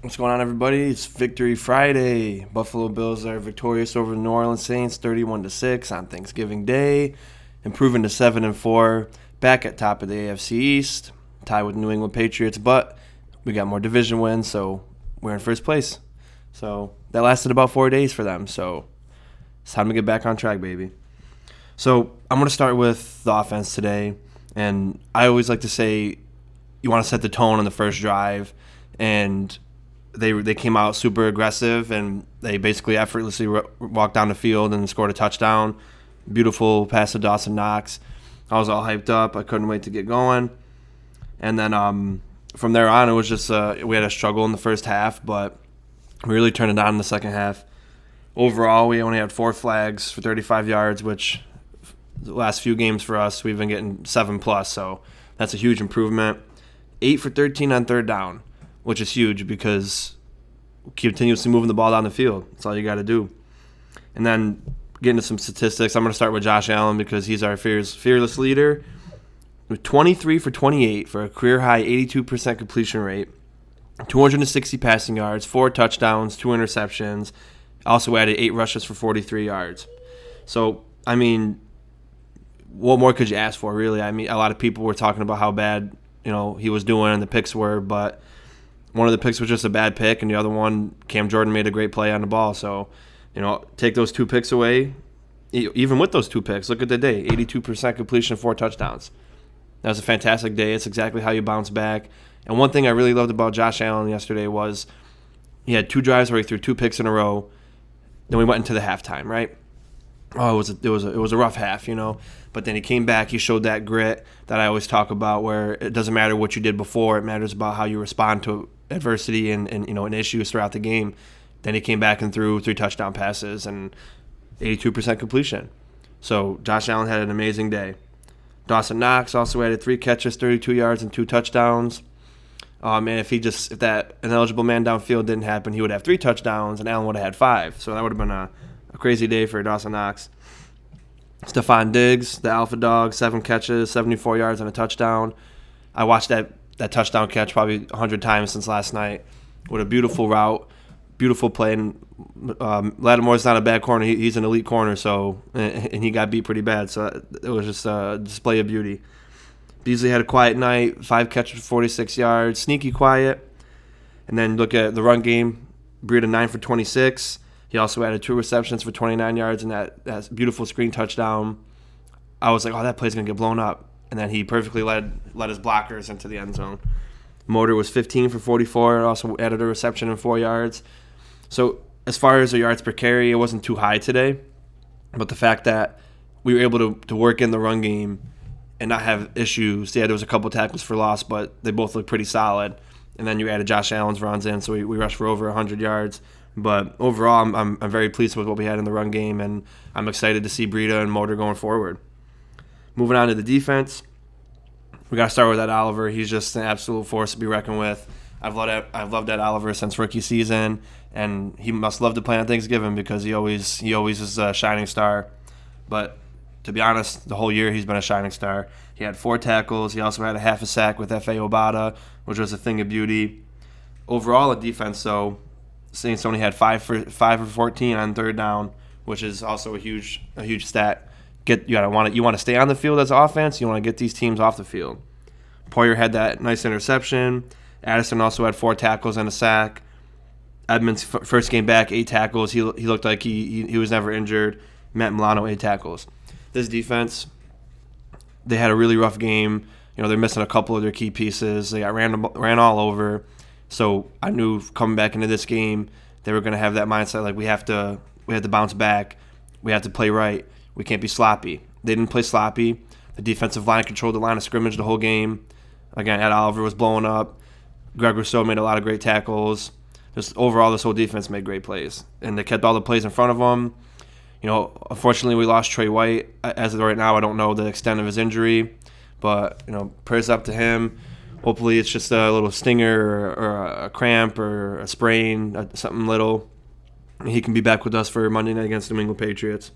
What's going on, everybody? It's Victory Friday. Buffalo Bills are victorious over the New Orleans Saints, 31-6 on Thanksgiving Day, improving to 7-4, back at top of the AFC East, tied with New England Patriots. But we got more division wins, so we're in first place. So that lasted about 4 days for them. So it's time to get back on track, baby. So I'm going to start with the offense today, and I always like to say you want to set the tone on the first drive, and they came out super aggressive, and they basically effortlessly walked down the field and scored a touchdown. Beautiful pass to Dawson Knox. I was all hyped up. I couldn't wait to get going. And then from there on, it was just we had a struggle in the first half, but we really turned it on in the second half. Overall, we only had 4 flags for 35 yards, which the last few games for us, we've been getting 7+, so that's a huge improvement. 8 for 13 on third down, which is huge because continuously moving the ball down the field. That's all you got to do. And then getting to some statistics, I'm going to start with Josh Allen because he's our fearless leader. 23 for 28 for a career-high 82% completion rate, 260 passing yards, 4 touchdowns, 2 interceptions. Also added 8 rushes for 43 yards. So, I mean, what more could you ask for, really? I mean, a lot of people were talking about how bad, he was doing and the picks were, but one of the picks was just a bad pick, and the other one, Cam Jordan made a great play on the ball. So, take those 2 picks away. Even with those 2 picks, look at the day, 82% completion, 4 touchdowns. That was a fantastic day. It's exactly how you bounce back. And one thing I really loved about Josh Allen yesterday was he had 2 drives where he threw 2 picks in a row. Then we went into the halftime, right? Oh, it was a rough half, But then he came back. He showed that grit that I always talk about, where it doesn't matter what you did before. It matters about how you respond to adversity and issues throughout the game. Then he came back and threw 3 touchdown passes and 82% completion. So Josh Allen had an amazing day. Dawson Knox also added 3 catches, 32 yards, and 2 touchdowns. And if that ineligible man downfield didn't happen, he would have 3 touchdowns, and Allen would have had 5. So that would have been a crazy day for Dawson Knox. Stephon Diggs, the alpha dog, 7 catches, 74 yards, and a touchdown. I watched that touchdown catch probably 100 times since last night. With a beautiful route, beautiful play. And Lattimore's not a bad corner. He's an elite corner, and he got beat pretty bad. So it was just a display of beauty. Beasley had a quiet night, 5 catches for 46 yards, sneaky quiet. And then look at the run game, Breida 9 for 26. He also added 2 receptions for 29 yards and that beautiful screen touchdown. I was like, oh, that play's going to get blown up. And then he perfectly led his blockers into the end zone. Motor was 15 for 44, and also added a reception and 4 yards. So as far as the yards per carry, it wasn't too high today. But the fact that we were able to work in the run game and not have issues. Yeah, there was a couple tackles for loss, but they both looked pretty solid. And then you added Josh Allen's runs in, so we rushed for over 100 yards. But overall, I'm very pleased with what we had in the run game, and I'm excited to see Breida and Motor going forward. Moving on to the defense, we got to start with Ed Oliver. He's just an absolute force to be reckoned with. I've loved Ed Oliver since rookie season, and he must love to play on Thanksgiving because he always is a shining star. But to be honest, the whole year he's been a shining star. He had 4 tackles. He also had a half a sack with F.A. Obata, which was a thing of beauty. Overall, at defense, though, Saints only had 5 for 14 on third down, which is also a huge stat. You want to stay on the field as offense. You want to get these teams off the field. Poyer had that nice interception. Addison also had 4 tackles and a sack. Edmonds first game back, 8 tackles. He looked like he was never injured. Matt Milano, 8 tackles. This defense, they had a really rough game. They're missing a couple of their key pieces. They got ran all over. So I knew coming back into this game, they were going to have that mindset like we have to bounce back. We have to play right. We can't be sloppy. They didn't play sloppy. The defensive line controlled the line of scrimmage the whole game. Again, Ed Oliver was blowing up. Greg Rousseau made a lot of great tackles. Just overall, this whole defense made great plays. And they kept all the plays in front of them. Unfortunately, we lost Trey White. As of right now, I don't know the extent of his injury. But, prayers up to him. Hopefully it's just a little stinger or a cramp or a sprain, something little. He can be back with us for Monday night against the New England Patriots.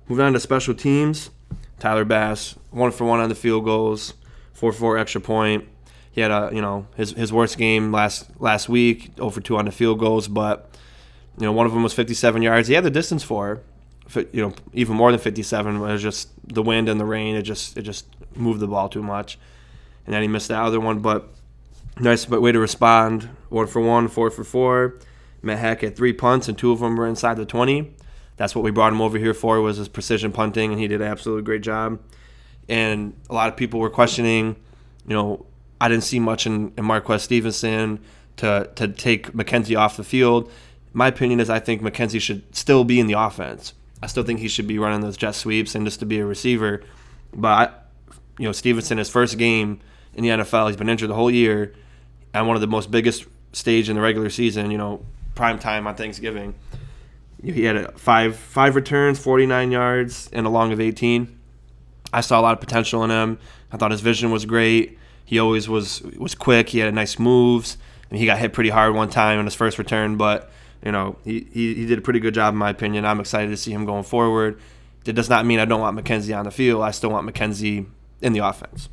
Moving on to special teams, Tyler Bass, 1 for 1 on the field goals, 4 for 4 extra point. He had his worst game last week, 0 for 2 on the field goals, but one of them was 57 yards. He had the distance for even more than 57. It was just the wind and the rain. It just moved the ball too much, and then he missed the other one. But nice way to respond. 1 for 1, 4 for 4. Matt Heck had 3 punts, and 2 of them were inside the 20. That's what we brought him over here for, was his precision punting, and he did an absolutely great job. And a lot of people were questioning, I didn't see much in Marquez Stevenson to take McKenzie off the field. My opinion is I think McKenzie should still be in the offense. I still think he should be running those jet sweeps and just to be a receiver. But, Stevenson, his first game in the NFL, he's been injured the whole year on one of the most biggest stage in the regular season, prime time on Thanksgiving. He had 5 returns, 49 yards, and a long of 18. I saw a lot of potential in him. I thought his vision was great. He always was quick. He had nice moves. And he got hit pretty hard one time in his first return, but he did a pretty good job in my opinion. I'm excited to see him going forward. It does not mean I don't want McKenzie on the field. I still want McKenzie in the offense.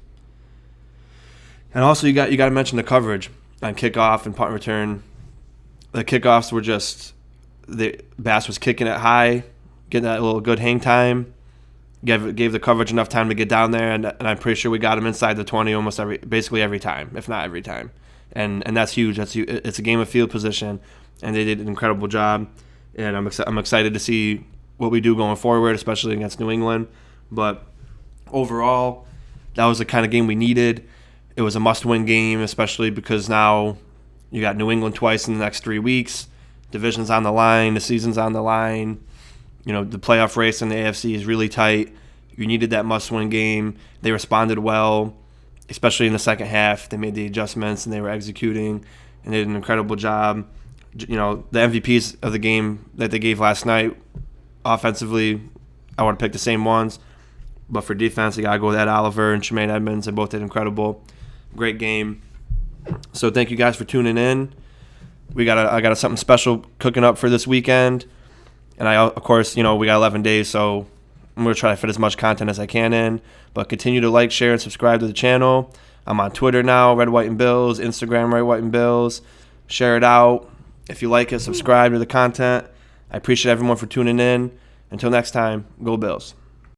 And also you got to mention the coverage on kickoff and punt return. The kickoffs were just Bass was kicking it high, getting that little good hang time. Gave the coverage enough time to get down there, and I'm pretty sure we got him inside the 20 basically every time, if not every time. And that's huge. It's a game of field position, and they did an incredible job. And I'm excited to see what we do going forward, especially against New England. But overall, that was the kind of game we needed. It was a must-win game, especially because now you got New England twice in the next 3 weeks. Division's on the line. The season's on the line. The playoff race in the AFC is really tight. You needed that must-win game. They responded well, especially in the second half. They made the adjustments, and they were executing, and they did an incredible job. The MVPs of the game that they gave last night, offensively, I want to pick the same ones. But for defense, you got to go with Ed Oliver and Tremaine Edmonds. They both did incredible. Great game. So thank you guys for tuning in. I got something special cooking up for this weekend. And of course, we got 11 days, so I'm going to try to fit as much content as I can in. But continue to like, share, and subscribe to the channel. I'm on Twitter now, Red, White, and Bills. Instagram, Red, White, and Bills. Share it out. If you like it, subscribe to the content. I appreciate everyone for tuning in. Until next time, go Bills.